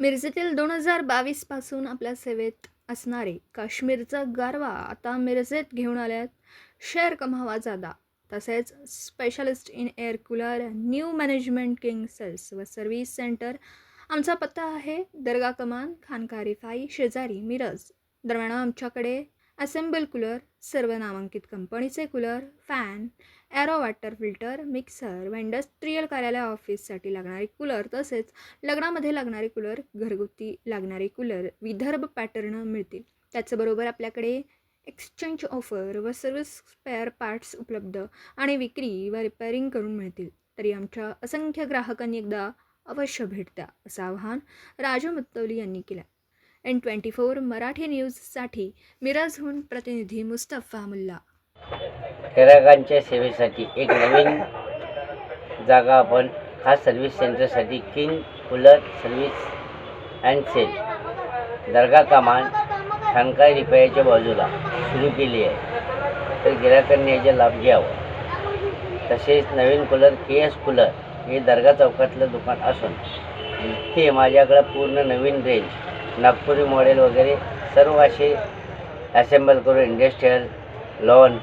मिरजेतील 2022 पासून आपल्या सेवेत असणारे काश्मीरचा गारवा आता मिरजेत घेऊन आल्यात शेर कमावा जादा. तसेच specialist in air cooler new management king sales व सर्व्हिस सेंटर. आमचा पत्ता आहे दर्गा कमान खानका रिफाई शेजारी मिरज. दरम्यान आमच्याकडे असेंबल कूलर, सर्व नामांकित कंपनीचे cooler, fan, arrow water filter, mixer व इंडस्ट्रीयल कार्यालय ऑफिससाठी लागणारे कूलर, तसेच लग्नामध्ये लागणारे कूलर, घरगुती लागणारे कूलर विदर्भ पॅटर्न मिळतील. त्याचबरोबर आपल्याकडे एक्सचेंज ऑफर व सर्व्हिस स्पेअर पार्ट्स उपलब्ध आणि विक्री व रिपेअरिंग करून मिळतील. तरी आमच्या असंख्य ग्राहकांनी एकदा अवश्य भेट द्या, असं आवाहन राजू मुत्तवली यांनी केलं. N24 मराठी न्यूजसाठी मिरजहून प्रतिनिधी मुस्तफा मुल्ला. ग्राहकांच्या सेवेसाठी एक नवीन जागा आपण खास सर्व्हिस सेंटरसाठी king cooler service and sale दर्गा कमान खानका रिफाईच्या बाजूला सुरू केली आहे. तर गिरायकांनी याचा लाभ घ्यावा. तसेच नवीन कूलर KS कूलर हे दर्गा चौकातलं दुकान असून ते माझ्याकडं पूर्ण नवीन रेंज नागपुरी मॉडेल वगैरे सर्व असे असेंबल करून industrial, lawn,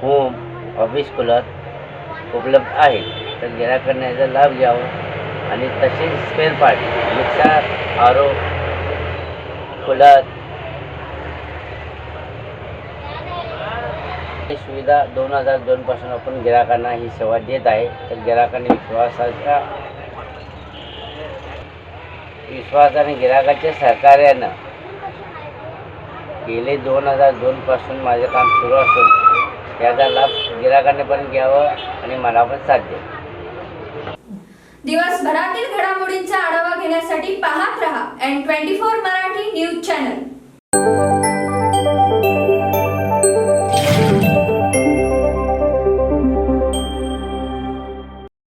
home, office cooler उपलब्ध आहेत. तर गिरायकांना याचा लाभ घ्यावा. आणि तसेच स्पेअर पार्ट मिक्सर, आरो, कूलर ही सुविधा 2002 पासून आपण गिरायकांना ही सेवा देत आहे. तर गिरायकांनी विश्वासाने गिरायकाच्या सहकार्यानं गेले 2002 पासून माझे काम सुरू असून याचा लाभ गिरायकांनी पण घ्यावा आणि मला पण साथ द्यावा. दिवसभरातील घडामोडींचा आढावा घेण्यासाठी पाहत रहा N24 मराठी न्यूज चॅनल.